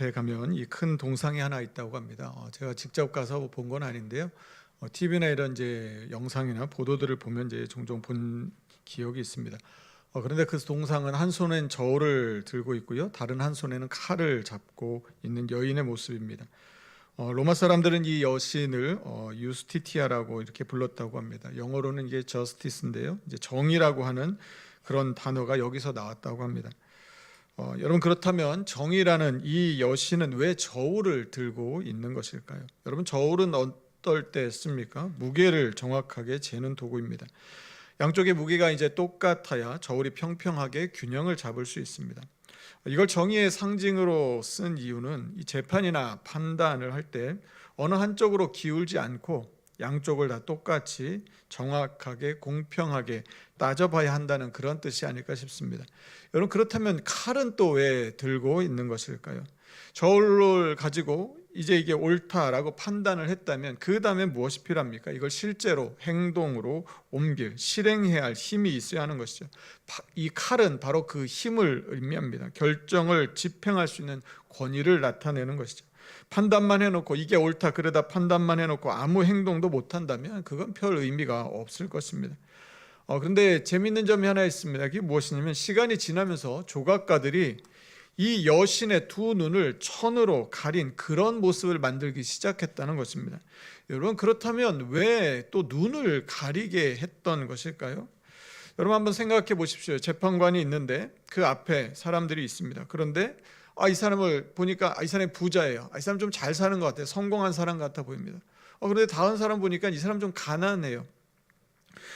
에 가면 이 큰 동상이 하나 있다고 합니다. 제가 직접 가서 본 건 아닌데요. TV나 이런 이제 영상이나 보도들을 보면 이제 종종 본 기억이 있습니다. 그런데 그 동상은 한 손엔 저울을 들고 있고요, 다른 한 손에는 칼을 잡고 있는 여인의 모습입니다. 로마 사람들은 이 여신을 유스티티아라고 이렇게 불렀다고 합니다. 영어로는 이게 저스티스인데요, 이제 정의라고 하는 그런 단어가 여기서 나왔다고 합니다. 여러분, 그렇다면 정의라는 이 여신은 왜 저울을 들고 있는 것일까요? 여러분, 저울은 어떨 때 씁니까? 무게를 정확하게 재는 도구입니다. 양쪽의 무게가 이제 똑같아야 저울이 평평하게 균형을 잡을 수 있습니다. 이걸 정의의 상징으로 쓴 이유는 이 재판이나 판단을 할 때 어느 한쪽으로 기울지 않고 양쪽을 다 똑같이 정확하게 공평하게 따져봐야 한다는 그런 뜻이 아닐까 싶습니다. 여러분, 그렇다면 칼은 또 왜 들고 있는 것일까요? 저울을 가지고 이제 이게 옳다라고 판단을 했다면 그 다음에 무엇이 필요합니까? 이걸 실제로 행동으로 옮길, 실행해야 할 힘이 있어야 하는 것이죠. 이 칼은 바로 그 힘을 의미합니다. 결정을 집행할 수 있는 권위를 나타내는 것이죠. 판단만 해놓고 이게 옳다 그러다 판단만 해놓고 아무 행동도 못한다면 그건 별 의미가 없을 것입니다. 그런데 재미있는 점이 하나 있습니다. 그게 무엇이냐면 시간이 지나면서 조각가들이 이 여신의 두 눈을 천으로 가린 그런 모습을 만들기 시작했다는 것입니다. 여러분, 그렇다면 왜 또 눈을 가리게 했던 것일까요? 여러분, 한번 생각해 보십시오. 재판관이 있는데 그 앞에 사람들이 있습니다. 그런데 이 사람을 보니까 이 사람이 부자예요. 이 사람 좀 잘 사는 것 같아요. 성공한 사람 같아 보입니다. 그런데 다른 사람 보니까 이 사람 좀 가난해요.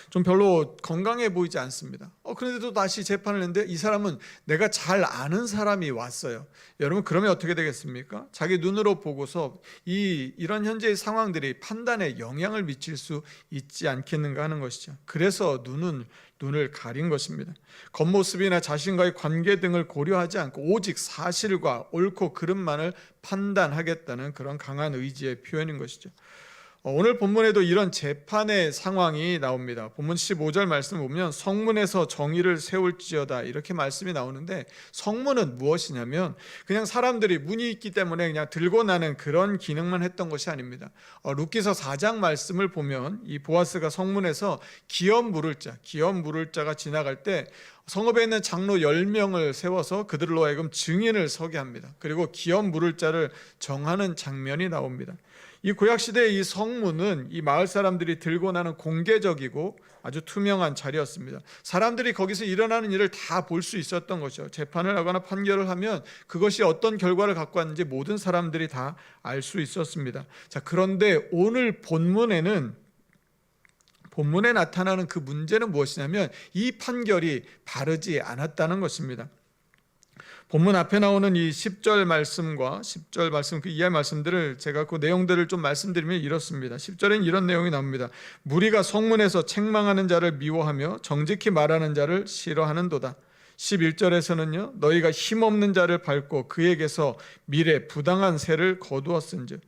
좀 별로 건강해 보이지 않습니다. 그런데도 다시 재판을 했는데 이 사람은 내가 잘 아는 사람이 왔어요. 여러분, 그러면 어떻게 되겠습니까? 자기 눈으로 보고서 이런 현재의 상황들이 판단에 영향을 미칠 수 있지 않겠는가 하는 것이죠. 그래서 눈을 가린 것입니다. 겉모습이나 자신과의 관계 등을 고려하지 않고 오직 사실과 옳고 그름만을 판단하겠다는 그런 강한 의지의 표현인 것이죠. 오늘 본문에도 이런 재판의 상황이 나옵니다. 본문 15절 말씀 보면 성문에서 정의를 세울지어다 이렇게 말씀이 나오는데, 성문은 무엇이냐면 그냥 사람들이 문이 있기 때문에 그냥 들고 나는 그런 기능만 했던 것이 아닙니다. 룻기서 4장 말씀을 보면 이 보아스가 성문에서 기업 물을 자가 지나갈 때 성읍에 있는 장로 10명을 세워서 그들로 하여금 증인을 서게 합니다. 그리고 기업 물을 자를 정하는 장면이 나옵니다. 이 구약시대의 이 성문은 이 마을 사람들이 들고 나는 공개적이고 아주 투명한 자리였습니다. 사람들이 거기서 일어나는 일을 다 볼 수 있었던 것이죠. 재판을 하거나 판결을 하면 그것이 어떤 결과를 갖고 왔는지 모든 사람들이 다 알 수 있었습니다. 그런데 오늘 본문에 나타나는 그 문제는 무엇이냐면 이 판결이 바르지 않았다는 것입니다. 본문 앞에 나오는 이 10절 말씀과 10절 말씀 그 이하의 말씀들을 제가 그 내용들을 좀 말씀드리면 이렇습니다. 10절엔 이런 내용이 나옵니다. 무리가 성문에서 책망하는 자를 미워하며 정직히 말하는 자를 싫어하는도다. 11절에서는요, 너희가 힘없는 자를 밟고 그에게서 미래 부당한 세를 거두었은즉.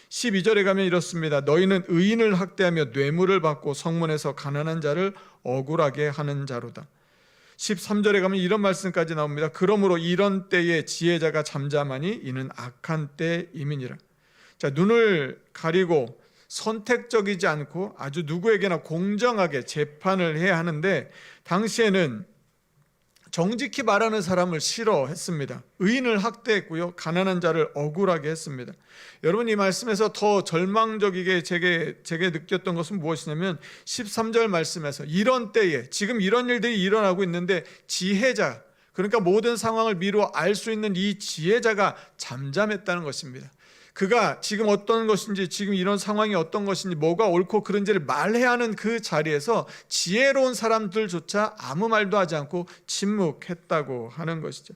12절에 가면 이렇습니다. 너희는 의인을 학대하며 뇌물을 받고 성문에서 가난한 자를 억울하게 하는 자로다. 13절에 가면 이런 말씀까지 나옵니다. 그러므로 이런 때에 지혜자가 잠잠하니 이는 악한 때임이니라. 눈을 가리고 선택적이지 않고 아주 누구에게나 공정하게 재판을 해야 하는데, 당시에는 정직히 말하는 사람을 싫어했습니다. 의인을 학대했고요, 가난한 자를 억울하게 했습니다. 여러분, 이 말씀에서 더 절망적이게 제게 느꼈던 것은 무엇이냐면 13절 말씀에서 이런 때에 지금 이런 일들이 일어나고 있는데 지혜자, 그러니까 모든 상황을 미루어 알 수 있는 이 지혜자가 잠잠했다는 것입니다. 그가 지금 어떤 것인지, 지금 이런 상황이 어떤 것인지, 뭐가 옳고 그른지를 말해야 하는 그 자리에서 지혜로운 사람들조차 아무 말도 하지 않고 침묵했다고 하는 것이죠.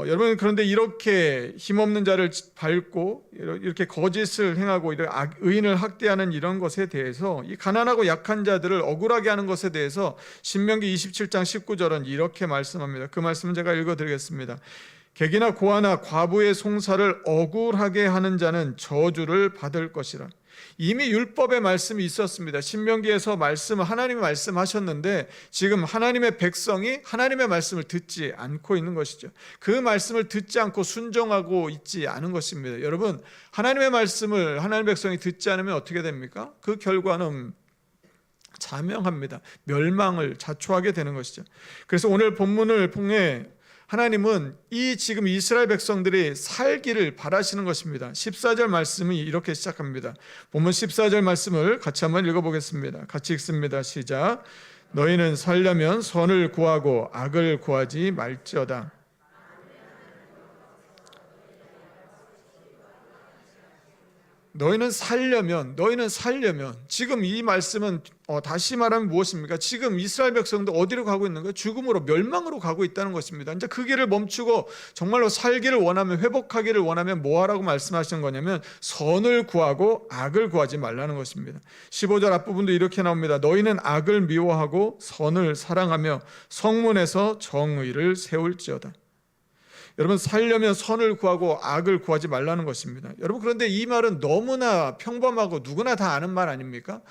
여러분, 그런데 이렇게 힘없는 자를 밟고 이렇게 거짓을 행하고 의인을 학대하는 이런 것에 대해서, 이 가난하고 약한 자들을 억울하게 하는 것에 대해서 신명기 27장 19절은 이렇게 말씀합니다. 그 말씀은 제가 읽어드리겠습니다. 객이나 고아나 과부의 송사를 억울하게 하는 자는 저주를 받을 것이라. 이미 율법의 말씀이 있었습니다. 신명기에서 하나님이 말씀하셨는데 지금 하나님의 백성이 하나님의 말씀을 듣지 않고 있는 것이죠. 그 말씀을 듣지 않고 순종하고 있지 않은 것입니다. 여러분, 하나님의 말씀을 하나님의 백성이 듣지 않으면 어떻게 됩니까? 그 결과는 자명합니다. 멸망을 자초하게 되는 것이죠. 그래서 오늘 본문을 통해 하나님은 지금 이스라엘 백성들이 살기를 바라시는 것입니다. 14절 말씀이 이렇게 시작합니다. 본문 14절 말씀을 같이 한번 읽어보겠습니다. 같이 읽습니다. 시작. 너희는 살려면 선을 구하고 악을 구하지 말지어다. 너희는 살려면 지금 이 말씀은 다시 말하면 무엇입니까? 지금 이스라엘 백성도 어디로 가고 있는 거예요? 죽음으로, 멸망으로 가고 있다는 것입니다. 이제 그 길을 멈추고 정말로 살기를 원하면, 회복하기를 원하면 뭐 하라고 말씀하시는 거냐면 선을 구하고 악을 구하지 말라는 것입니다. 15절 앞부분도 이렇게 나옵니다. 너희는 악을 미워하고 선을 사랑하며 성문에서 정의를 세울지어다. 여러분, 살려면 선을 구하고 악을 구하지 말라는 것입니다. 여러분, 그런데 이 말은 너무나 평범하고 누구나 다 아는 말 아닙니까?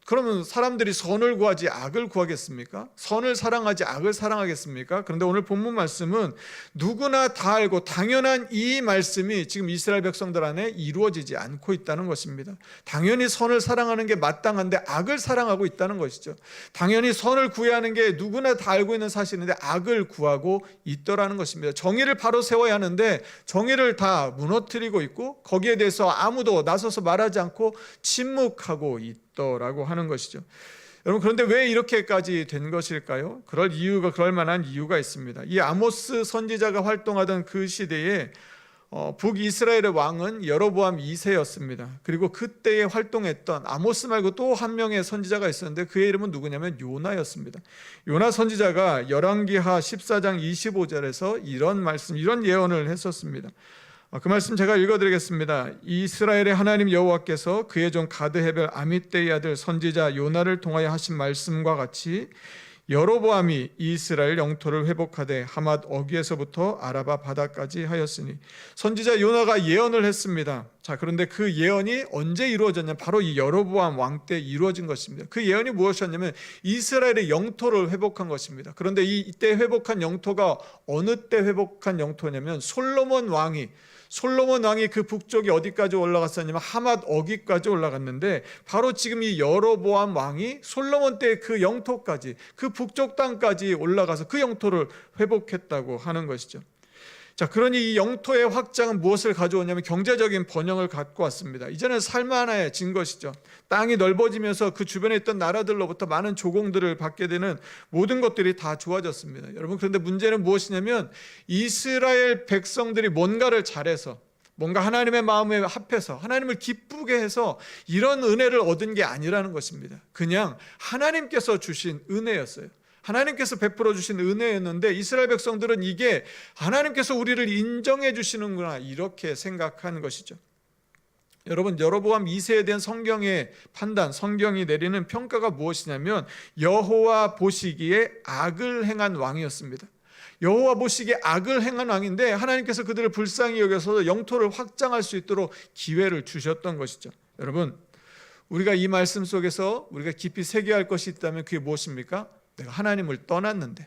그러면 사람들이 선을 구하지 악을 구하겠습니까? 선을 사랑하지 악을 사랑하겠습니까? 그런데 오늘 본문 말씀은 누구나 다 알고 당연한 이 말씀이 지금 이스라엘 백성들 안에 이루어지지 않고 있다는 것입니다. 당연히 선을 사랑하는 게 마땅한데 악을 사랑하고 있다는 것이죠. 당연히 선을 구해야 하는 게 누구나 다 알고 있는 사실인데 악을 구하고 있더라는 것입니다. 정의를 바로 세워야 하는데 정의를 다 무너뜨리고 있고 거기에 대해서 아무도 나서서 말하지 않고 침묵하고 있더라고 하는 것이죠. 여러분, 그런데 왜 이렇게까지 된 것일까요? 그럴 만한 이유가 있습니다. 이 아모스 선지자가 활동하던 그 시대에 북이스라엘의 왕은 여로보암 2세였습니다. 그리고 그때에 활동했던 아모스 말고 또 한 명의 선지자가 있었는데 그의 이름은 누구냐면 요나였습니다. 요나 선지자가 열왕기하 14장 25절에서 이런 예언을 했었습니다. 그 말씀 제가 읽어드리겠습니다. 이스라엘의 하나님 여호와께서 그의 종 가드 헤벨 아미떼의 아들 선지자 요나를 통하여 하신 말씀과 같이 여로보암이 이스라엘 영토를 회복하되 하맛 어귀에서부터 아라바 바다까지 하였으니. 선지자 요나가 예언을 했습니다. 자, 그런데 그 예언이 언제 이루어졌냐? 바로 이 여로보암 왕 때 이루어진 것입니다. 그 예언이 무엇이었냐면 이스라엘의 영토를 회복한 것입니다. 그런데 이때 회복한 영토가 어느 때 회복한 영토냐면 솔로몬 왕이 그 북쪽이 어디까지 올라갔었냐면 하맛 어귀까지 올라갔는데 바로 지금 이 여로보암 왕이 솔로몬 때 그 영토까지, 그 북쪽 땅까지 올라가서 그 영토를 회복했다고 하는 것이죠. 자, 그러니 이 영토의 확장은 무엇을 가져오냐면 경제적인 번영을 갖고 왔습니다. 이제는 살만해진 것이죠. 땅이 넓어지면서 그 주변에 있던 나라들로부터 많은 조공들을 받게 되는 모든 것들이 다 좋아졌습니다. 여러분, 그런데 문제는 무엇이냐면 이스라엘 백성들이 뭔가를 잘해서, 뭔가 하나님의 마음에 합해서 하나님을 기쁘게 해서 이런 은혜를 얻은 게 아니라는 것입니다. 그냥 하나님께서 주신 은혜였어요. 하나님께서 베풀어 주신 은혜였는데 이스라엘 백성들은 이게 하나님께서 우리를 인정해 주시는구나 이렇게 생각한 것이죠. 여러분, 여로보암 2세에 대한 성경의 판단, 성경이 내리는 평가가 무엇이냐면 여호와 보시기에 악을 행한 왕이었습니다. 여호와 보시기에 악을 행한 왕인데 하나님께서 그들을 불쌍히 여겨서 영토를 확장할 수 있도록 기회를 주셨던 것이죠. 여러분, 우리가 이 말씀 속에서 우리가 깊이 새겨야 할 것이 있다면 그게 무엇입니까? 내가 하나님을 떠났는데,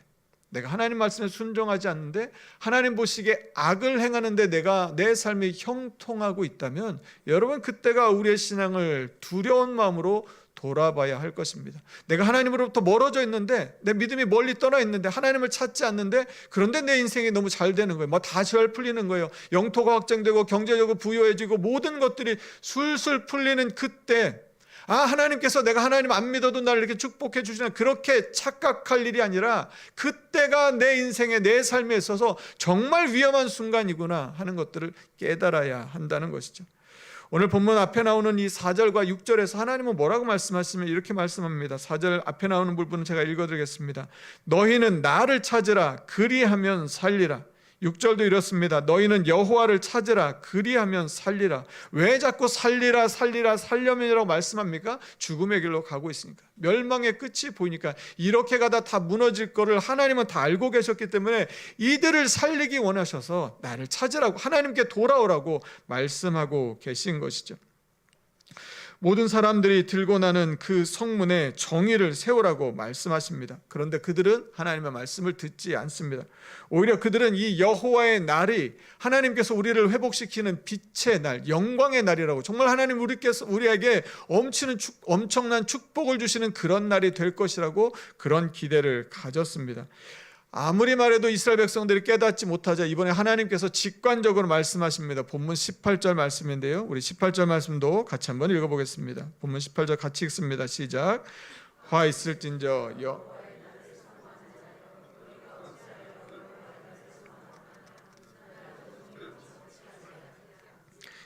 내가 하나님 말씀에 순종하지 않는데 하나님 보시기에 악을 행하는데 내가 내 삶이 형통하고 있다면 여러분, 그때가 우리의 신앙을 두려운 마음으로 돌아봐야 할 것입니다. 내가 하나님으로부터 멀어져 있는데, 내 믿음이 멀리 떠나 있는데, 하나님을 찾지 않는데, 그런데 내 인생이 너무 잘 되는 거예요. 다 잘 풀리는 거예요. 영토가 확장되고 경제적으로 부유해지고 모든 것들이 술술 풀리는 그때, 하나님께서 내가 하나님 안 믿어도 나를 이렇게 축복해 주시나, 그렇게 착각할 일이 아니라 그때가 내 인생에, 내 삶에 있어서 정말 위험한 순간이구나 하는 것들을 깨달아야 한다는 것이죠. 오늘 본문 앞에 나오는 이 4절과 6절에서 하나님은 뭐라고 말씀하시면 이렇게 말씀합니다. 4절 앞에 나오는 부분은 제가 읽어드리겠습니다. 너희는 나를 찾으라, 그리하면 살리라. 6절도 이렇습니다. 너희는 여호와를 찾으라. 그리하면 살리라. 왜 자꾸 살리라 살리라 살려면이라고 말씀합니까? 죽음의 길로 가고 있으니까. 멸망의 끝이 보이니까 이렇게 가다 다 무너질 거를 하나님은 다 알고 계셨기 때문에 이들을 살리기 원하셔서 나를 찾으라고, 하나님께 돌아오라고 말씀하고 계신 것이죠. 모든 사람들이 들고 나는 그 성문에 정의를 세우라고 말씀하십니다. 그런데 그들은 하나님의 말씀을 듣지 않습니다. 오히려 그들은 이 여호와의 날이 하나님께서 우리를 회복시키는 빛의 날, 영광의 날이라고, 정말 하나님 우리에게 엄청난 축복을 주시는 그런 날이 될 것이라고 그런 기대를 가졌습니다. 아무리 말해도 이스라엘 백성들이 깨닫지 못하자 이번에 하나님께서 직관적으로 말씀하십니다. 본문 18절 말씀인데요, 우리 18절 말씀도 같이 한번 읽어보겠습니다. 본문 18절 같이 읽습니다. 시작. 화 있을진저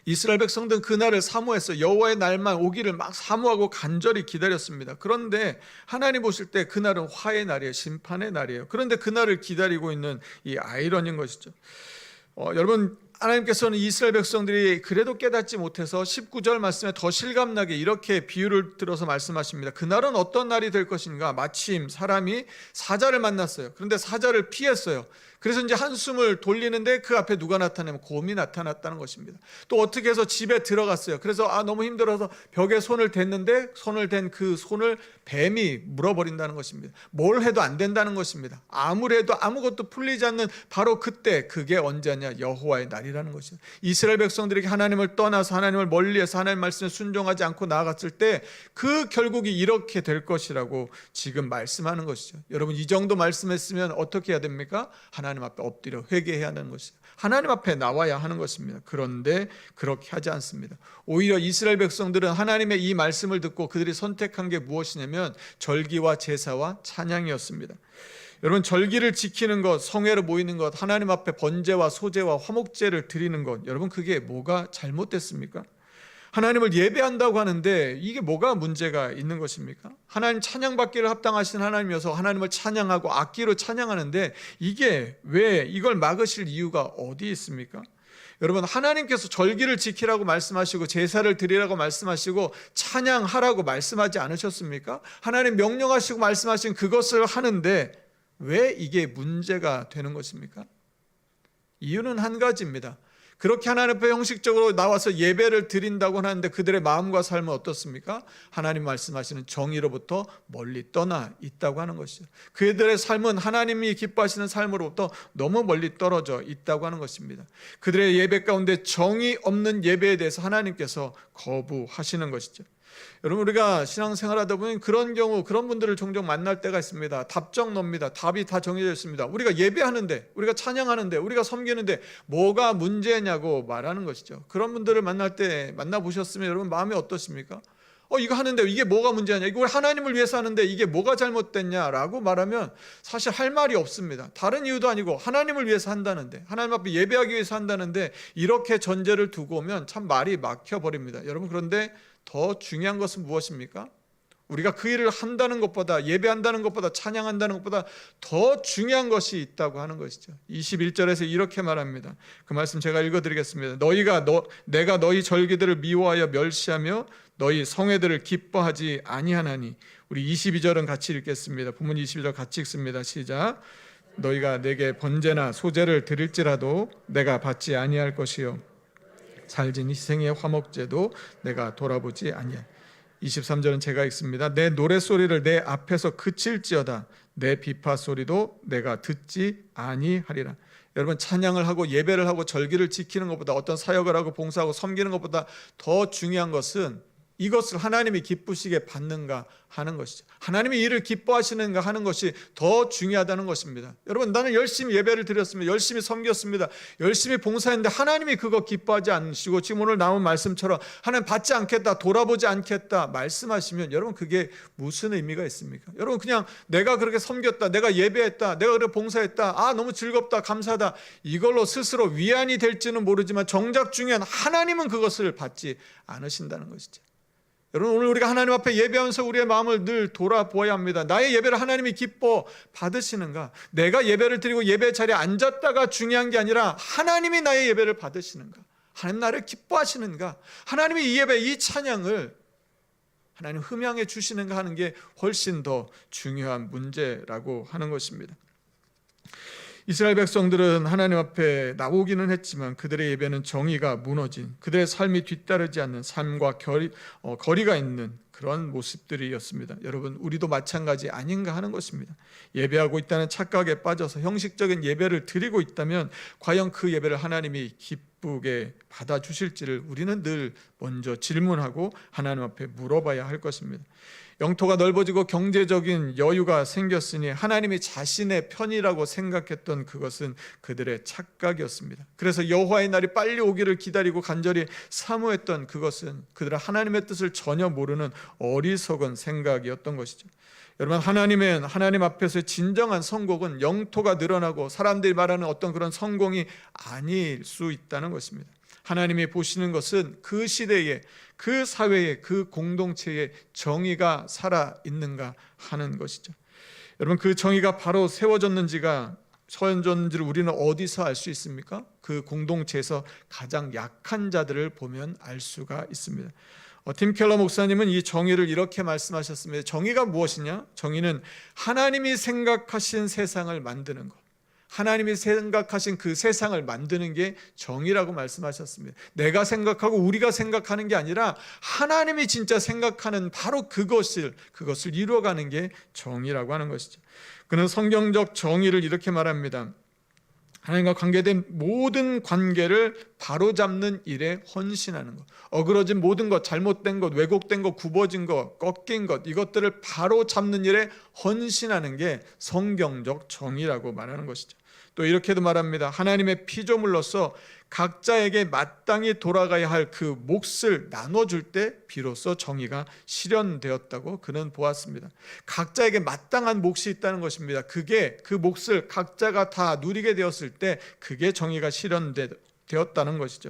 이스라엘 백성들은 그날을 사모했어요. 여호와의 날만 오기를 막 사모하고 간절히 기다렸습니다. 그런데 하나님 보실 때 그날은 화의 날이에요. 심판의 날이에요. 그런데 그날을 기다리고 있는 이 아이러니인 것이죠. 여러분, 하나님께서는 이스라엘 백성들이 그래도 깨닫지 못해서 19절 말씀에 더 실감나게 이렇게 비유를 들어서 말씀하십니다. 그날은 어떤 날이 될 것인가? 마침 사람이 사자를 만났어요. 그런데 사자를 피했어요. 그래서 이제 한숨을 돌리는데 그 앞에 누가 나타나면 곰이 나타났다는 것입니다. 또 어떻게 해서 집에 들어갔어요. 그래서 너무 힘들어서 벽에 손을 댔는데 손을 댄 그 손을 뱀이 물어버린다는 것입니다. 뭘 해도 안 된다는 것입니다. 아무리 해도 아무것도 풀리지 않는 바로 그때, 그게 언제냐? 여호와의 날이라는 것이죠. 이스라엘 백성들에게 하나님을 떠나서 하나님을 멀리해서 하나님 말씀에 순종하지 않고 나아갔을 때 그 결국이 이렇게 될 것이라고 지금 말씀하는 것이죠. 여러분, 이 정도 말씀했으면 어떻게 해야 됩니까? 하나님 앞에 엎드려 회개해야 하는 것이죠. 하나님 앞에 나와야 하는 것입니다. 그런데 그렇게 하지 않습니다. 오히려 이스라엘 백성들은 하나님의 이 말씀을 듣고 그들이 선택한 게 무엇이냐면 절기와 제사와 찬양이었습니다. 여러분, 절기를 지키는 것, 성회로 모이는 것, 하나님 앞에 번제와 소제와 화목제를 드리는 것, 여러분, 그게 뭐가 잘못됐습니까? 하나님을 예배한다고 하는데 이게 뭐가 문제가 있는 것입니까? 하나님 찬양받기를 합당하신 하나님이어서 하나님을 찬양하고 악기로 찬양하는데 이게 왜 이걸 막으실 이유가 어디 있습니까? 여러분, 하나님께서 절기를 지키라고 말씀하시고 제사를 드리라고 말씀하시고 찬양하라고 말씀하지 않으셨습니까? 하나님 명령하시고 말씀하신 그것을 하는데 왜 이게 문제가 되는 것입니까? 이유는 한 가지입니다. 그렇게 하나님 앞에 형식적으로 나와서 예배를 드린다고 하는데 그들의 마음과 삶은 어떻습니까? 하나님 말씀하시는 정의로부터 멀리 떠나 있다고 하는 것이죠. 그들의 삶은 하나님이 기뻐하시는 삶으로부터 너무 멀리 떨어져 있다고 하는 것입니다. 그들의 예배 가운데 정의 없는 예배에 대해서 하나님께서 거부하시는 것이죠. 여러분, 우리가 신앙생활하다 보면 그런 경우, 그런 분들을 종종 만날 때가 있습니다. 답정너입니다. 답이 다 정해져 있습니다. 우리가 예배하는데, 우리가 찬양하는데, 우리가 섬기는데 뭐가 문제냐고 말하는 것이죠. 그런 분들을 만날 때 만나보셨으면 여러분 마음이 어떠십니까? 이거 하는데 이게 뭐가 문제냐? 이거 하나님을 위해서 하는데 이게 뭐가 잘못됐냐라고 말하면 사실 할 말이 없습니다. 다른 이유도 아니고 하나님을 위해서 한다는데, 하나님 앞에 예배하기 위해서 한다는데 이렇게 전제를 두고 오면 참 말이 막혀버립니다. 여러분, 그런데 더 중요한 것은 무엇입니까? 우리가 그 일을 한다는 것보다, 예배한다는 것보다, 찬양한다는 것보다 더 중요한 것이 있다고 하는 것이죠. 21절에서 이렇게 말합니다. 그 말씀 제가 읽어드리겠습니다. 내가 너희 절기들을 미워하여 멸시하며 너희 성회들을 기뻐하지 아니하나니. 우리 22절은 같이 읽겠습니다. 본문 22절 같이 읽습니다. 시작. 너희가 내게 번제나 소제를 드릴지라도 내가 받지 아니할 것이요 살진 희생의 화목제도 내가 돌아보지 아니하리. 23절은 제가 읽습니다. 내 노랫소리를 내 앞에서 그칠지어다 내 비파 소리도 내가 듣지 아니하리라. 여러분, 찬양을 하고 예배를 하고 절기를 지키는 것보다, 어떤 사역을 하고 봉사하고 섬기는 것보다 더 중요한 것은 이것을 하나님이 기쁘시게 받는가 하는 것이죠. 하나님이 이를 기뻐하시는가 하는 것이 더 중요하다는 것입니다. 여러분, 나는 열심히 예배를 드렸습니다. 열심히 섬겼습니다. 열심히 봉사했는데 하나님이 그거 기뻐하지 않으시고 지금 오늘 나온 말씀처럼 하나님 받지 않겠다, 돌아보지 않겠다 말씀하시면 여러분, 그게 무슨 의미가 있습니까? 여러분, 그냥 내가 그렇게 섬겼다, 내가 예배했다, 내가 그렇게 봉사했다, 너무 즐겁다, 감사하다, 이걸로 스스로 위안이 될지는 모르지만 정작 중요한 하나님은 그것을 받지 않으신다는 것이죠. 여러분, 오늘 우리가 하나님 앞에 예배하면서 우리의 마음을 늘 돌아보아야 합니다. 나의 예배를 하나님이 기뻐 받으시는가? 내가 예배를 드리고 예배 자리에 앉았다가 중요한 게 아니라 하나님이 나의 예배를 받으시는가? 하나님 나를 기뻐하시는가? 하나님이 이 예배, 이 찬양을 하나님 흠양해 주시는가 하는 게 훨씬 더 중요한 문제라고 하는 것입니다. 이스라엘 백성들은 하나님 앞에 나오기는 했지만 그들의 예배는 정의가 무너진, 그들의 삶이 뒤따르지 않는 삶과 거리가 있는 그런 모습들이었습니다. 여러분, 우리도 마찬가지 아닌가 하는 것입니다. 예배하고 있다는 착각에 빠져서 형식적인 예배를 드리고 있다면 과연 그 예배를 하나님이 기쁘게 받아주실지를 우리는 늘 먼저 질문하고 하나님 앞에 물어봐야 할 것입니다. 영토가 넓어지고 경제적인 여유가 생겼으니 하나님이 자신의 편이라고 생각했던 그것은 그들의 착각이었습니다. 그래서 여호와의 날이 빨리 오기를 기다리고 간절히 사모했던 그것은 그들은 하나님의 뜻을 전혀 모르는 어리석은 생각이었던 것이죠. 여러분, 하나님 앞에서의 진정한 성공은 영토가 늘어나고 사람들이 말하는 어떤 그런 성공이 아닐 수 있다는 것입니다. 하나님이 보시는 것은 그 시대에, 그 사회에, 그 공동체에 정의가 살아있는가 하는 것이죠. 여러분, 그 정의가 바로 세워졌는지를 우리는 어디서 알 수 있습니까? 그 공동체에서 가장 약한 자들을 보면 알 수가 있습니다. 팀 켈러 목사님은 이 정의를 이렇게 말씀하셨습니다. 정의가 무엇이냐? 정의는 하나님이 생각하신 세상을 만드는 것, 하나님이 생각하신 그 세상을 만드는 게 정의라고 말씀하셨습니다. 내가 생각하고 우리가 생각하는 게 아니라 하나님이 진짜 생각하는 바로 그것을 이루어가는 게 정의라고 하는 것이죠. 그는 성경적 정의를 이렇게 말합니다. 하나님과 관계된 모든 관계를 바로잡는 일에 헌신하는 것, 어그러진 모든 것, 잘못된 것, 왜곡된 것, 굽어진 것, 꺾인 것, 이것들을 바로잡는 일에 헌신하는 게 성경적 정의라고 말하는 것이죠. 또 이렇게도 말합니다. 하나님의 피조물로서 각자에게 마땅히 돌아가야 할 그 몫을 나눠줄 때 비로소 정의가 실현되었다고 그는 보았습니다. 각자에게 마땅한 몫이 있다는 것입니다. 그 몫을 각자가 다 누리게 되었을 때 그게 정의가 실현되었다는 것이죠.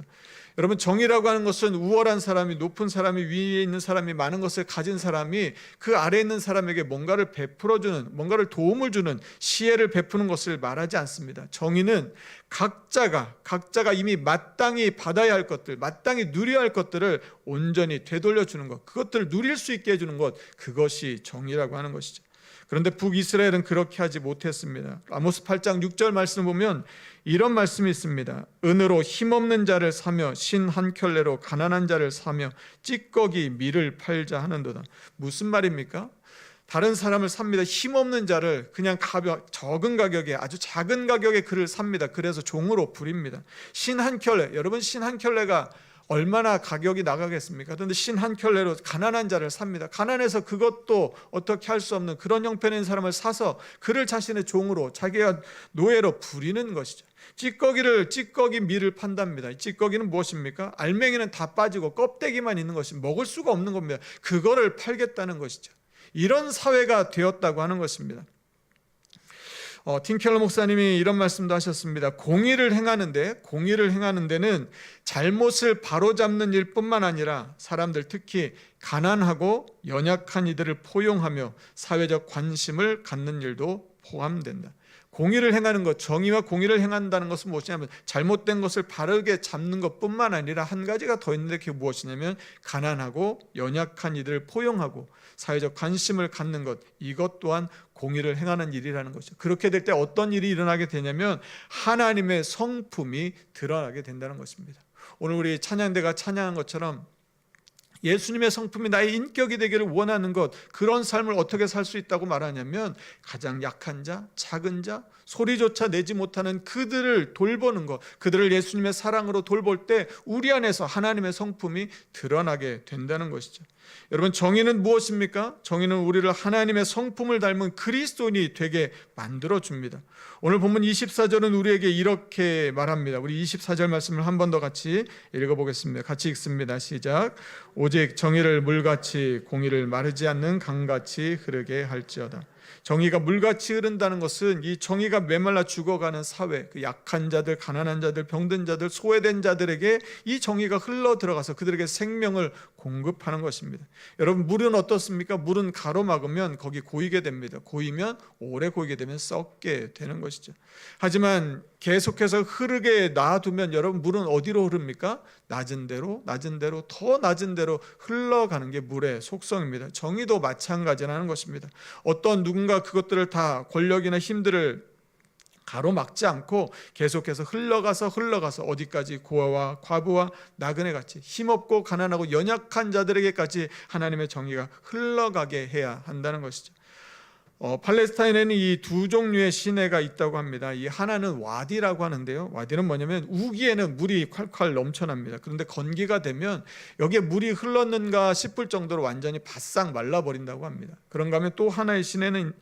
여러분, 정의라고 하는 것은 우월한 사람이, 높은 사람이, 위에 있는 사람이, 많은 것을 가진 사람이 그 아래에 있는 사람에게 뭔가를 베풀어주는, 뭔가를 도움을 주는, 시혜를 베푸는 것을 말하지 않습니다. 정의는 각자가 이미 마땅히 받아야 할 것들, 마땅히 누려야 할 것들을 온전히 되돌려주는 것, 그것들을 누릴 수 있게 해주는 것, 그것이 정의라고 하는 것이죠. 그런데 북이스라엘은 그렇게 하지 못했습니다. 아모스 8장 6절 말씀을 보면 이런 말씀이 있습니다. 은으로 힘없는 자를 사며 신 한 켤레로 가난한 자를 사며 찌꺼기 밀을 팔자 하는도다. 무슨 말입니까? 다른 사람을 삽니다. 힘없는 자를 그냥 적은 가격에, 아주 작은 가격에 그를 삽니다. 그래서 종으로 부립니다. 신 한 켤레, 여러분, 신 한 켤레가 얼마나 가격이 나가겠습니까? 그런데 신 한 켤레로 가난한 자를 삽니다. 가난해서 그것도 어떻게 할 수 없는 그런 형편의 사람을 사서 그를 자신의 종으로, 자기가 노예로 부리는 것이죠. 찌꺼기 밀을 판답니다. 이 찌꺼기는 무엇입니까? 알맹이는 다 빠지고 껍데기만 있는 것이 먹을 수가 없는 겁니다. 그거를 팔겠다는 것이죠. 이런 사회가 되었다고 하는 것입니다. 팀 켈러 목사님이 이런 말씀도 하셨습니다. 공의를 행하는 데는 잘못을 바로잡는 일뿐만 아니라 사람들, 특히 가난하고 연약한 이들을 포용하며 사회적 관심을 갖는 일도 포함된다. 공의를 행하는 것, 정의와 공의를 행한다는 것은 무엇이냐면 잘못된 것을 바르게 잡는 것뿐만 아니라 한 가지가 더 있는데 그게 무엇이냐면 가난하고 연약한 이들을 포용하고 사회적 관심을 갖는 것, 이것 또한 공의를 행하는 일이라는 것이죠. 그렇게 될 때 어떤 일이 일어나게 되냐면 하나님의 성품이 드러나게 된다는 것입니다. 오늘 우리 찬양대가 찬양한 것처럼 예수님의 성품이 나의 인격이 되기를 원하는 것, 그런 삶을 어떻게 살 수 있다고 말하냐면 가장 약한 자, 작은 자, 소리조차 내지 못하는 그들을 돌보는 것, 그들을 예수님의 사랑으로 돌볼 때 우리 안에서 하나님의 성품이 드러나게 된다는 것이죠. 여러분, 정의는 무엇입니까? 정의는 우리를 하나님의 성품을 닮은 그리스도인이 되게 만들어줍니다. 오늘 본문 24절은 우리에게 이렇게 말합니다. 우리 24절 말씀을 한 번 더 같이 읽어보겠습니다. 같이 읽습니다. 시작. 오직 정의를 물같이 공의를 마르지 않는 강같이 흐르게 할지어다. 정의가 물같이 흐른다는 것은 이 정의가 메말라 죽어가는 사회, 그 약한 자들, 가난한 자들, 병든 자들, 소외된 자들에게 이 정의가 흘러 들어가서 그들에게 생명을 공급하는 것입니다. 여러분, 물은 어떻습니까? 물은 가로막으면 거기 고이게 됩니다. 고이면, 오래 고이게 되면 썩게 되는 것이죠. 하지만 계속해서 흐르게 놔두면 여러분, 물은 어디로 흐릅니까? 낮은 데로, 낮은 데로, 더 낮은 데로 흘러가는 게 물의 속성입니다. 정의도 마찬가지라는 것입니다. 어떤 누군가 그것들을 다 권력이나 힘들을 가로막지 않고 계속해서 흘러가서 어디까지? 고아와 과부와 나그네 같이 힘없고 가난하고 연약한 자들에게까지 하나님의 정의가 흘러가게 해야 한다는 것이죠. 팔레스타인에는 이 두 종류의 시내가 있다고 합니다. 이 하나는 와디라고 하는데요, 와디는 뭐냐면 우기에는 물이 콸콸 넘쳐납니다. 그런데 건기가 되면 여기에 물이 흘렀는가 싶을 정도로 완전히 바싹 말라버린다고 합니다. 그런가 하면 또 하나의 시내는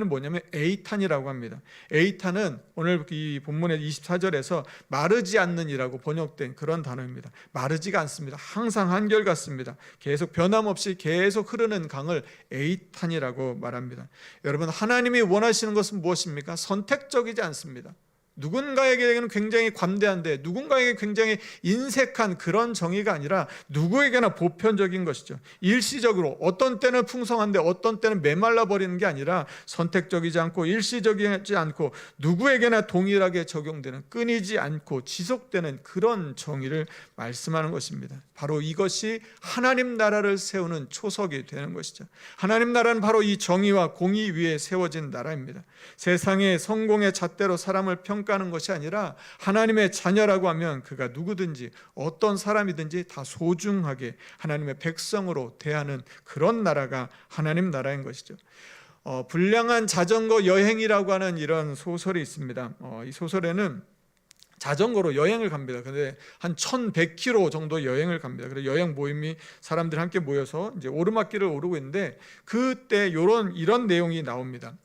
뭐냐면 에이탄이라고 합니다. 에이탄은 오늘 이 본문의 24절에서 마르지 않는 이라고 번역된 그런 단어입니다. 마르지가 않습니다. 항상 한결같습니다. 계속 변함없이 계속 흐르는 강을 에이탄이라고 말합니다. 여러분, 하나님이 원하시는 것은 무엇입니까? 선택적이지 않습니다. 누군가에게는 굉장히 관대한데 누군가에게 굉장히 인색한 그런 정의가 아니라 누구에게나 보편적인 것이죠. 일시적으로 어떤 때는 풍성한데 어떤 때는 메말라 버리는 게 아니라 선택적이지 않고 일시적이지 않고 누구에게나 동일하게 적용되는, 끊이지 않고 지속되는 그런 정의를 말씀하는 것입니다. 바로 이것이 하나님 나라를 세우는 초석이 되는 것이죠. 하나님 나라는 바로 이 정의와 공의 위에 세워진 나라입니다. 세상의 성공의 잣대로 사람을 평가하는 것이 아니라 하나님의 자녀라고 하면 그가 누구든지 어떤 사람이든지 다 소중하게 하나님의 백성으로 대하는 그런 나라가 하나님 나라인 것이죠. 불량한 자전거 여행이라고 하는 이런 소설이 있습니다. 이 소설에는 자전거로 여행을 갑니다. 근데 한 1100km 정도 여행을 갑니다. 그래서 여행 모임이 사람들이 함께 모여서 이제 오르막길을 오르고 있는데 그때 이런 내용이 나옵니다.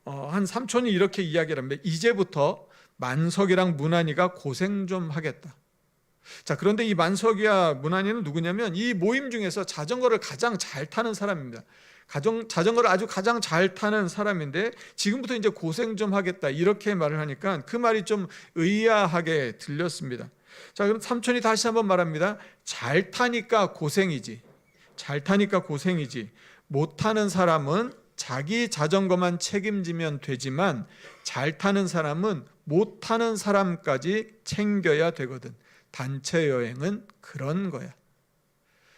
한 삼촌이 이렇게 이야기를 합니다. 이제부터 만석이랑 문안이가 고생 좀 하겠다. 자, 그런데 이 만석이와 문안이는 누구냐면 이 모임 중에서 자전거를 가장 잘 타는 사람입니다. 자전거를 아주 가장 잘 타는 사람인데 지금부터 이제 고생 좀 하겠다 이렇게 말을 하니까 그 말이 좀 의아하게 들렸습니다. 자, 그럼 삼촌이 다시 한번 말합니다. 잘 타니까 고생이지. 잘 타니까 고생이지. 못 타는 사람은 자기 자전거만 책임지면 되지만 잘 타는 사람은 못 타는 사람까지 챙겨야 되거든. 단체 여행은 그런 거야.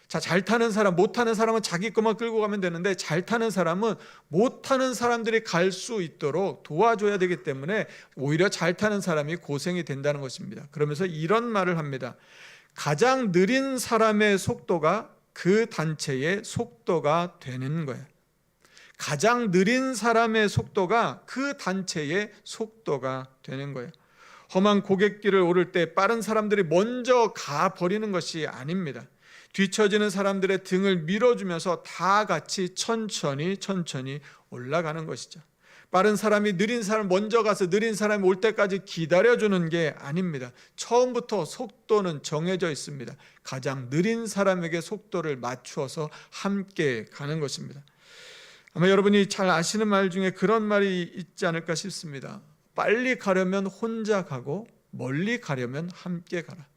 자, 잘 타는 사람, 못 타는 사람은 자기 것만 끌고 가면 되는데 잘 타는 사람은 못 타는 사람들이 갈 수 있도록 도와줘야 되기 때문에 오히려 잘 타는 사람이 고생이 된다는 것입니다. 그러면서 이런 말을 합니다. 가장 느린 사람의 속도가 그 단체의 속도가 되는 거야. 가장 느린 사람의 속도가 그 단체의 속도가 되는 거예요. 험한 고갯길을 오를 때 빠른 사람들이 먼저 가버리는 것이 아닙니다. 뒤처지는 사람들의 등을 밀어주면서 다 같이 천천히 올라가는 것이죠. 빠른 사람이 느린 사람 먼저 가서 느린 사람이 올 때까지 기다려주는 게 아닙니다. 처음부터 속도는 정해져 있습니다. 가장 느린 사람에게 속도를 맞추어서 함께 가는 것입니다. 아마 여러분이 잘 아시는 말 중에 그런 말이 있지 않을까 싶습니다. 빨리 가려면 혼자 가고 멀리 가려면 함께 가라.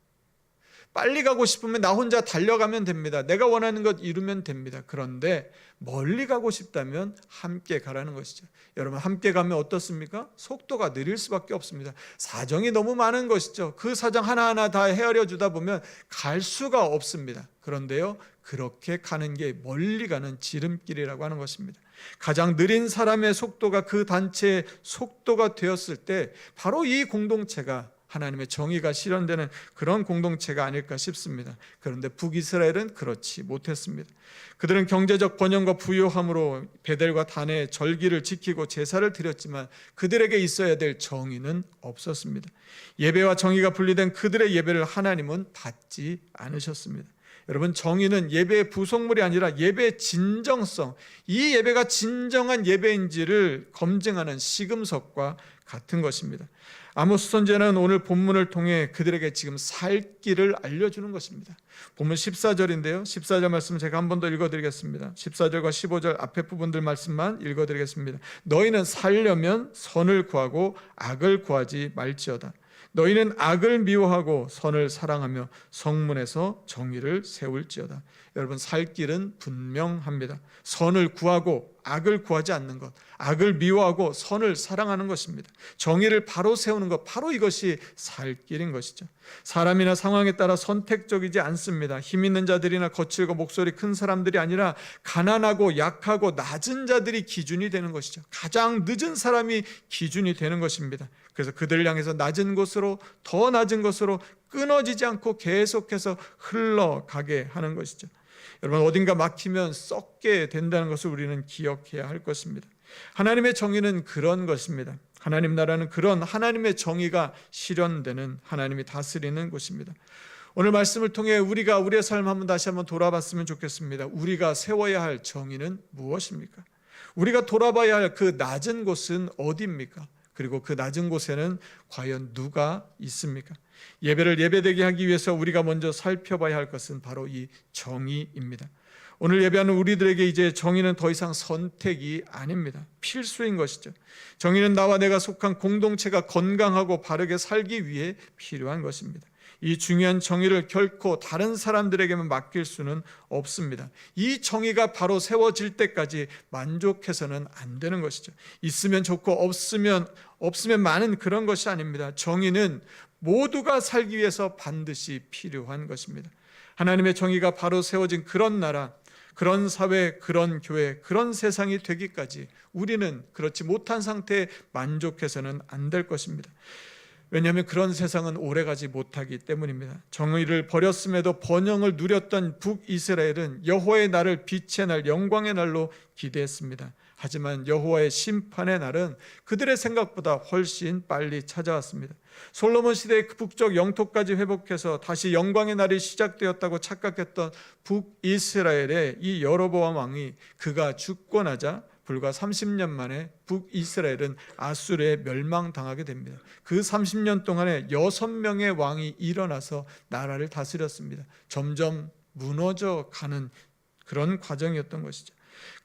빨리 가고 싶으면 나 혼자 달려가면 됩니다. 내가 원하는 것 이루면 됩니다. 그런데 멀리 가고 싶다면 함께 가라는 것이죠. 여러분, 함께 가면 어떻습니까? 속도가 느릴 수밖에 없습니다. 사정이 너무 많은 것이죠. 그 사정 하나하나 다 헤아려 주다 보면 갈 수가 없습니다. 그런데요, 그렇게 가는 게 멀리 가는 지름길이라고 하는 것입니다. 가장 느린 사람의 속도가 그 단체의 속도가 되었을 때 바로 이 공동체가 하나님의 정의가 실현되는 그런 공동체가 아닐까 싶습니다. 그런데 북이스라엘은 그렇지 못했습니다. 그들은 경제적 번영과 부유함으로 베델과 단의 절기를 지키고 제사를 드렸지만 그들에게 있어야 될 정의는 없었습니다. 예배와 정의가 분리된 그들의 예배를 하나님은 받지 않으셨습니다. 여러분, 정의는 예배의 부속물이 아니라 예배의 진정성, 이 예배가 진정한 예배인지를 검증하는 시금석과 같은 것입니다. 아모스 선지자는 오늘 본문을 통해 그들에게 지금 살 길을 알려주는 것입니다. 본문 14절인데요. 14절 말씀 제가 한 번 더 읽어드리겠습니다. 14절과 15절 앞에 부분들 말씀만 읽어드리겠습니다. 너희는 살려면 선을 구하고 악을 구하지 말지어다. 너희는 악을 미워하고 선을 사랑하며 성문에서 정의를 세울지어다. 여러분, 살 길은 분명합니다. 선을 구하고 악을 구하지 않는 것, 악을 미워하고 선을 사랑하는 것입니다. 정의를 바로 세우는 것, 바로 이것이 살 길인 것이죠. 사람이나 상황에 따라 선택적이지 않습니다. 힘 있는 자들이나 거칠고 목소리 큰 사람들이 아니라 가난하고 약하고 낮은 자들이 기준이 되는 것이죠. 가장 늦은 사람이 기준이 되는 것입니다. 그래서 그들을 향해서 낮은 곳으로, 더 낮은 곳으로 끊어지지 않고 계속해서 흘러가게 하는 것이죠. 여러분, 어딘가 막히면 썩게 된다는 것을 우리는 기억해야 할 것입니다. 하나님의 정의는 그런 것입니다. 하나님 나라는 그런 하나님의 정의가 실현되는, 하나님이 다스리는 곳입니다. 오늘 말씀을 통해 우리가 우리의 삶 한번 다시 한번 돌아봤으면 좋겠습니다. 우리가 세워야 할 정의는 무엇입니까? 우리가 돌아봐야 할 그 낮은 곳은 어디입니까? 그리고 그 낮은 곳에는 과연 누가 있습니까? 예배를 예배되게 하기 위해서 우리가 먼저 살펴봐야 할 것은 바로 이 정의입니다. 오늘 예배하는 우리들에게 이제 정의는 더 이상 선택이 아닙니다. 필수인 것이죠. 정의는 나와 내가 속한 공동체가 건강하고 바르게 살기 위해 필요한 것입니다. 이 중요한 정의를 결코 다른 사람들에게만 맡길 수는 없습니다. 이 정의가 바로 세워질 때까지 만족해서는 안 되는 것이죠. 있으면 좋고 없으면 많은 그런 것이 아닙니다. 정의는 모두가 살기 위해서 반드시 필요한 것입니다. 하나님의 정의가 바로 세워진 그런 나라, 그런 사회, 그런 교회, 그런 세상이 되기까지 우리는 그렇지 못한 상태에 만족해서는 안 될 것입니다. 왜냐하면 그런 세상은 오래가지 못하기 때문입니다. 정의를 버렸음에도 번영을 누렸던 북이스라엘은 여호와의 날을 빛의 날, 영광의 날로 기대했습니다. 하지만 여호와의 심판의 날은 그들의 생각보다 훨씬 빨리 찾아왔습니다. 솔로몬 시대의 북쪽 영토까지 회복해서 다시 영광의 날이 시작되었다고 착각했던 북이스라엘의 이 여로보암 왕이 그가 죽고 나자 불과 30년 만에 북이스라엘은 아수르에 멸망당하게 됩니다. 그 30년 동안에 6명의 왕이 일어나서 나라를 다스렸습니다. 점점 무너져 가는 그런 과정이었던 것이죠.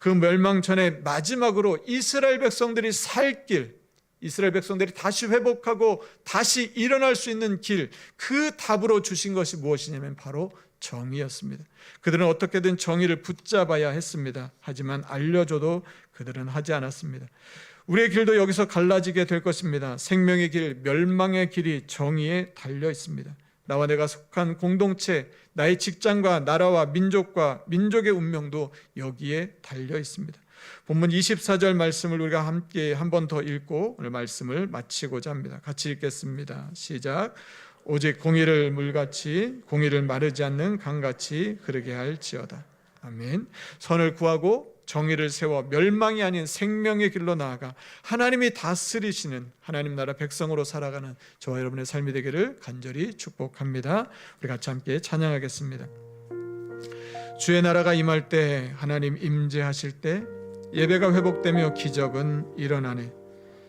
그 멸망 전에 마지막으로 이스라엘 백성들이 살 길, 이스라엘 백성들이 다시 회복하고 다시 일어날 수 있는 길, 그 답으로 주신 것이 무엇이냐면 바로 정의였습니다. 그들은 어떻게든 정의를 붙잡아야 했습니다. 하지만 알려줘도 그들은 하지 않았습니다. 우리의 길도 여기서 갈라지게 될 것입니다. 생명의 길, 멸망의 길이 정의에 달려 있습니다. 나와 내가 속한 공동체, 나의 직장과 나라와 민족의 운명도 여기에 달려 있습니다. 본문 24절 말씀을 우리가 함께 한 번 더 읽고 오늘 말씀을 마치고자 합니다. 같이 읽겠습니다. 시작. 오직 공의를 물같이, 공의를 마르지 않는 강같이 그러게 할지어다. 아멘. 선을 구하고 정의를 세워 멸망이 아닌 생명의 길로 나아가 하나님이 다스리시는 하나님 나라 백성으로 살아가는 저와 여러분의 삶이 되기를 간절히 축복합니다. 우리 같이 함께 찬양하겠습니다. 주의 나라가 임할 때, 하나님 임재하실 때 예배가 회복되며 기적은 일어나네.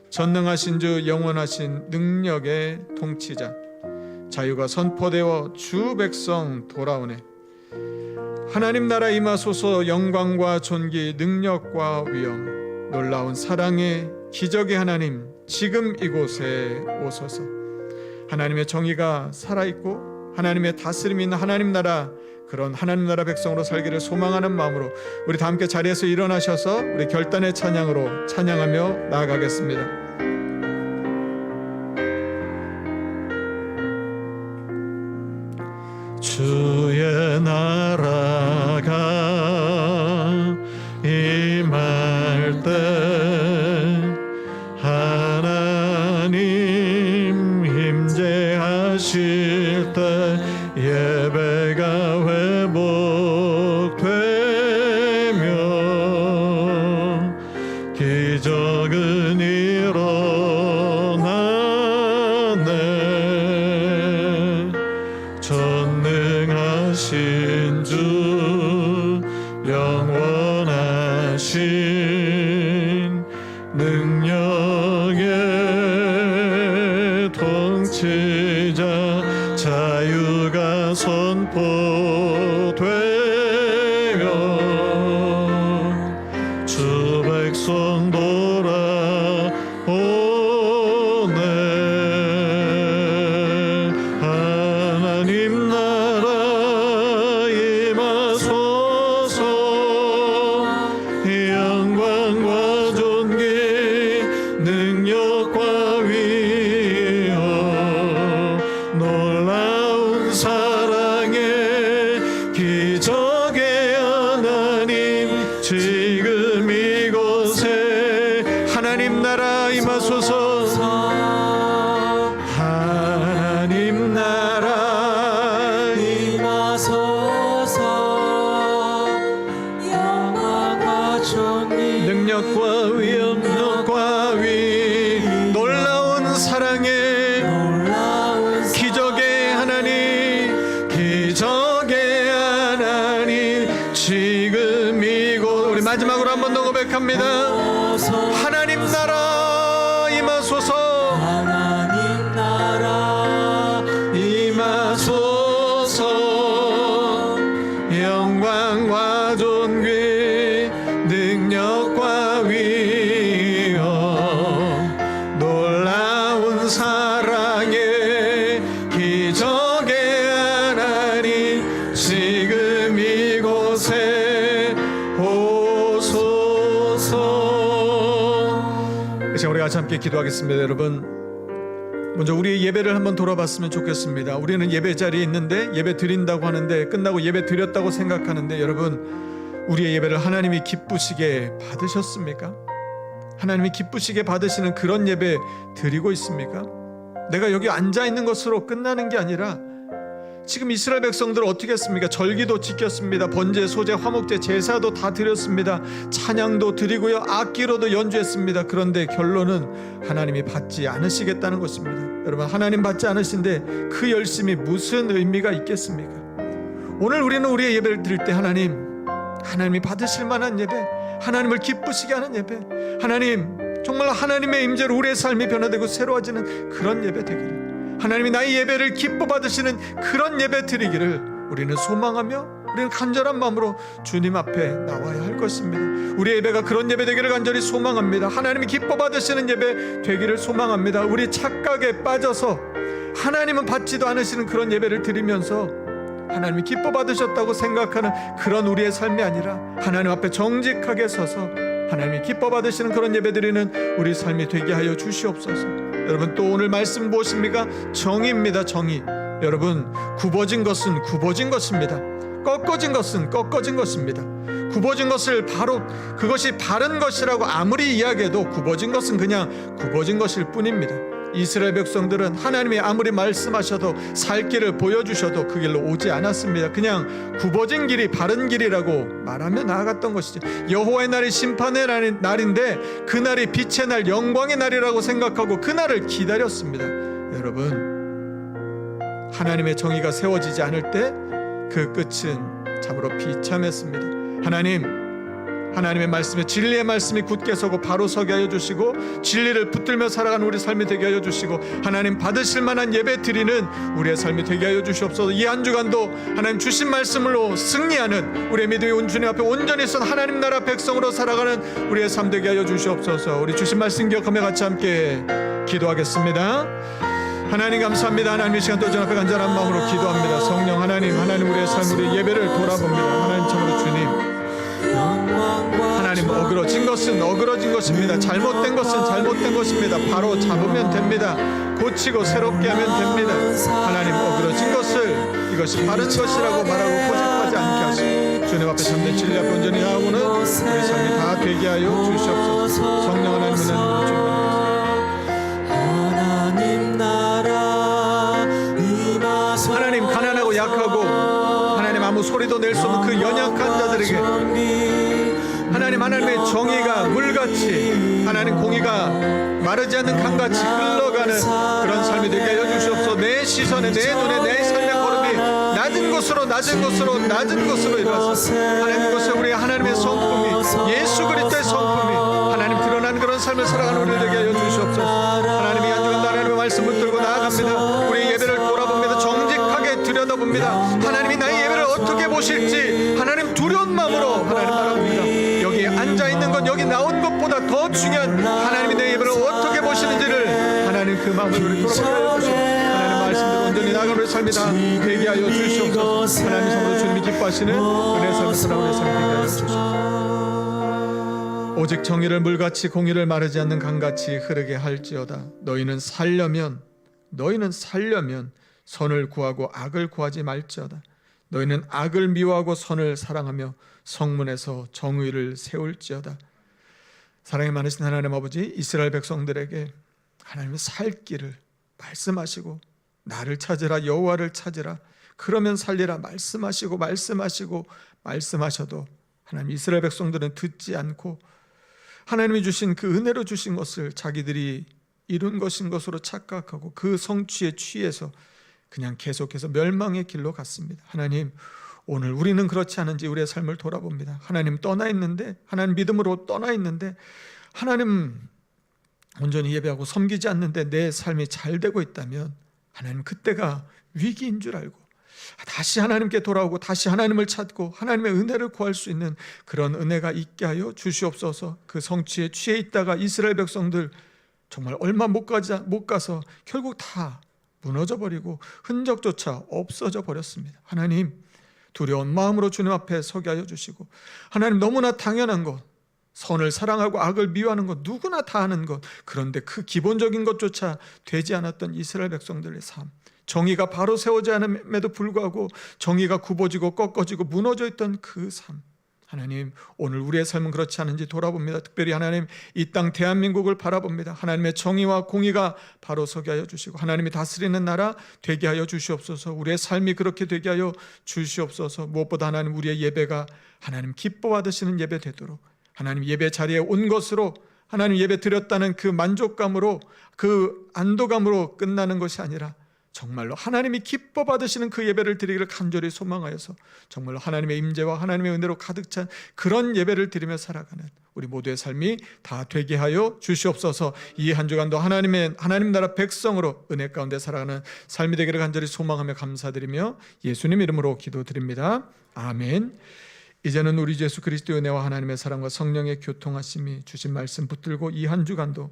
전능하신 주, 영원하신 능력의 통치자, 자유가 선포되어 주 백성 돌아오네. 하나님 나라 임하소서. 영광과 존귀, 능력과 위엄, 놀라운 사랑의 기적의 하나님, 지금 이곳에 오소서. 하나님의 정의가 살아있고 하나님의 다스림이 있는 하나님 나라, 그런 하나님 나라 백성으로 살기를 소망하는 마음으로 우리 다 함께 자리에서 일어나셔서 우리 결단의 찬양으로 찬양하며 나아가겠습니다. 주의 나라가 임할 때, 하나님 임재하실 때 예배가 회복되며 기적은 일어나네. 전능하신 주, 영원하신 능력의 확보되며 주 백성 돌아오네. 하나님 나라 임하소서. 영광과 존귀 능력과 위엄 놀라운 사랑의 기적의 하나님 지금 이곳에 하나님 나라 임하소서. 하나님 나라 임하소서. 영광과 존귀 능력과 위엄 능력과 위 놀라운 사랑의 기적의 하나님 기적의 하나님 지금 이곳 우리 마지막으로 한 번 더 고백합니다. 하나님 나라 임하소서. 하나님 나라 임하소서. 영광과 존귀 능력과 위엄 놀라운 사랑의 기적의 하나님 지금 이곳에 오소서. 이 시간 우리 같이 함께 기도하겠습니다. 여러분, 먼저 우리의 예배를 한번 돌아봤으면 좋겠습니다. 우리는 예배 자리에 있는데 예배 드린다고 하는데 끝나고 예배 드렸다고 생각하는데 여러분, 우리의 예배를 하나님이 기쁘시게 받으셨습니까? 하나님이 기쁘시게 받으시는 그런 예배 드리고 있습니까? 내가 여기 앉아있는 것으로 끝나는 게 아니라 지금 이스라엘 백성들은 어떻게 했습니까? 절기도 지켰습니다. 번제, 소제, 화목제, 제사도 다 드렸습니다. 찬양도 드리고요, 악기로도 연주했습니다. 그런데 결론은 하나님이 받지 않으시겠다는 것입니다. 여러분, 하나님 받지 않으신데 그 열심이 무슨 의미가 있겠습니까? 오늘 우리는 우리의 예배를 드릴 때 하나님이 받으실 만한 예배, 하나님을 기쁘시게 하는 예배, 하나님 정말 하나님의 임재로 우리의 삶이 변화되고 새로워지는 그런 예배 되기를, 하나님이 나의 예배를 기뻐 받으시는 그런 예배 드리기를 우리는 소망하며 우리는 간절한 마음으로 주님 앞에 나와야 할 것입니다. 우리의 예배가 그런 예배 되기를 간절히 소망합니다. 하나님이 기뻐 받으시는 예배 되기를 소망합니다. 우리 착각에 빠져서 하나님은 받지도 않으시는 그런 예배를 드리면서 하나님이 기뻐 받으셨다고 생각하는 그런 우리의 삶이 아니라 하나님 앞에 정직하게 서서 하나님이 기뻐 받으시는 그런 예배 드리는 우리 삶이 되게 하여 주시옵소서. 여러분, 또 오늘 말씀 무엇입니까? 정의입니다. 정의. 여러분, 굽어진 것은 굽어진 것입니다. 꺾어진 것은 꺾어진 것입니다. 굽어진 것을 바로 그것이 바른 것이라고 아무리 이야기해도 굽어진 것은 그냥 굽어진 것일 뿐입니다. 이스라엘 백성들은 하나님이 아무리 말씀하셔도 살 길을 보여주셔도 그 길로 오지 않았습니다. 그냥 굽어진 길이 바른 길이라고 말하며 나아갔던 것이죠. 여호와의 날이 심판의 날인데 그날이 빛의 날, 영광의 날이라고 생각하고 그날을 기다렸습니다. 여러분, 하나님의 정의가 세워지지 않을 때 그 끝은 참으로 비참했습니다. 하나님의 말씀에 진리의 말씀이 굳게 서고 바로 서게 하여 주시고 진리를 붙들며 살아가는 우리 삶이 되게 하여 주시고 하나님 받으실 만한 예배 드리는 우리의 삶이 되게 하여 주시옵소서. 이 한 주간도 하나님 주신 말씀으로 승리하는 우리의 믿음이 온 주님 앞에 온전히 선 하나님 나라 백성으로 살아가는 우리의 삶 되게 하여 주시옵소서. 우리 주신 말씀 기억하며 같이 함께 기도하겠습니다. 하나님 감사합니다. 하나님 이 시간 또 전 앞에 간절한 마음으로 기도합니다. 성령 하나님 우리의 삶, 우리의 예배를 돌아봅니다. 하나님 참으로 주님, 하나님 어그러진 것은 어그러진 것입니다. 잘못된 것은 잘못된 것입니다. 바로 잡으면 됩니다. 고치고 새롭게 하면 됩니다. 하나님 어그러진 것을 이것이 바른 것이라고 말하고 고집하지 않게 하시고 주님 앞에 참된 진리 앞에 온전히 나아오는 우리 삶이 다 되게 하여 주시옵소서. 성령 하나님 은혜로 주님 하나님 가난하고 약하고 하나님 아무 소리도 낼 수 없는 그 연약한 자들에게 하나님의 정의가 물같이 하나님 공의가 마르지 않는 강같이 흘러가는 그런 삶이 되게 하여 주시옵소서. 내 시선에 내 눈에 내 삶의 걸음이 낮은 곳으로 일어서 하나님 그것을 우리 하나님의 성품이 예수 그리스도의 성품이 하나님 드러나는 그런 삶을 살아가는 우리 되게 하여 주시옵소서. 하나님이 한 주간도 하나님의 말씀 붙들고 나아갑니다. 우리의 예배를 돌아봅니다. 정직하게 들여다봅니다. 하나님이 나의 보실지 하나님 두려운 마음으로 하나님 바랍니다. 여기 앉아있는 것, 여기 나온 것보다 더 중요한 하나님이 내 예배를 어떻게 보시는지를 하나님 그 마음을 우리 돌아보게 해주시고 하나님 말씀대로 온전히 나아가는 우리 삶이다 되게 하여 주시옵소서. 하나님 성으로 주님이 기뻐하시는 은혜 삶을 살아가는 우리 삶이 되게 하여 주시옵소서. 오직 정의를 물같이 공의를 마르지 않는 강같이 흐르게 할지어다. 너희는 살려면 선을 구하고 악을 구하지 말지어다. 너희는 악을 미워하고 선을 사랑하며 성문에서 정의를 세울지어다. 사랑이 많으신 하나님 아버지, 이스라엘 백성들에게 하나님의 살 길을 말씀하시고 나를 찾으라, 여호와를 찾으라, 그러면 살리라 말씀하셔도 하나님 이스라엘 백성들은 듣지 않고 하나님이 주신 그 은혜로 주신 것을 자기들이 이룬 것인 것으로 착각하고 그 성취에 취해서 그냥 계속해서 멸망의 길로 갔습니다. 하나님, 오늘 우리는 그렇지 않은지 우리의 삶을 돌아봅니다. 하나님 하나님 믿음으로 떠나 있는데 하나님 온전히 예배하고 섬기지 않는데 내 삶이 잘 되고 있다면 하나님 그때가 위기인 줄 알고 다시 하나님께 돌아오고 다시 하나님을 찾고 하나님의 은혜를 구할 수 있는 그런 은혜가 있게 하여 주시옵소서. 그 성취에 취해 있다가 이스라엘 백성들 정말 얼마 못 가서 결국 다 무너져 버리고 흔적조차 없어져 버렸습니다. 하나님, 두려운 마음으로 주님 앞에 서게 하여 주시고 하나님, 너무나 당연한 것, 선을 사랑하고 악을 미워하는 것 누구나 다 하는 것, 그런데 그 기본적인 것조차 되지 않았던 이스라엘 백성들의 삶, 정의가 바로 세워지 않음에도 불구하고 정의가 굽어지고 꺾어지고 무너져 있던 그 삶, 하나님, 오늘 우리의 삶은 그렇지 않은지 돌아봅니다. 특별히 하나님, 이 땅 대한민국을 바라봅니다. 하나님의 정의와 공의가 바로 서게 하여 주시고 하나님이 다스리는 나라 되게 하여 주시옵소서. 우리의 삶이 그렇게 되게 하여 주시옵소서. 무엇보다 하나님, 우리의 예배가 하나님 기뻐 받으시는 예배 되도록, 하나님 예배 자리에 온 것으로 하나님 예배 드렸다는 그 만족감으로, 그 안도감으로 끝나는 것이 아니라 정말로 하나님이 기뻐 받으시는 그 예배를 드리기를 간절히 소망하여서 정말로 하나님의 임재와 하나님의 은혜로 가득 찬 그런 예배를 드리며 살아가는 우리 모두의 삶이 다 되게 하여 주시옵소서. 이 한 주간도 하나님 나라 백성으로 은혜 가운데 살아가는 삶이 되기를 간절히 소망하며 감사드리며 예수님 이름으로 기도드립니다. 아멘. 이제는 우리 주 예수 그리스도의 은혜와 하나님의 사랑과 성령의 교통하심이 주신 말씀 붙들고 이 한 주간도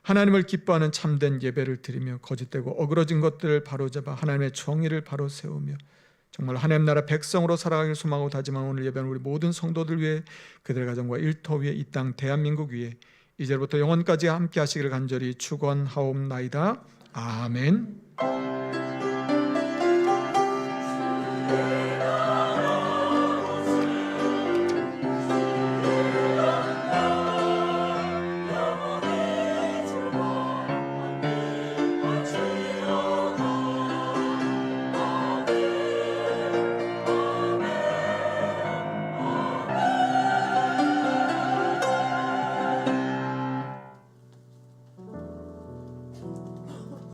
하나님을 기뻐하는 참된 예배를 드리며 거짓되고 어그러진 것들을 바로잡아 하나님의 정의를 바로 세우며 정말 하나님 나라 백성으로 살아가길 소망하고 다짐하는 오늘 예배는 우리 모든 성도들 위해, 그들의 가정과 일터 위에, 이 땅 대한민국 위에 이제부터 영원까지 함께 하시기를 간절히 축원하옵나이다. 아멘.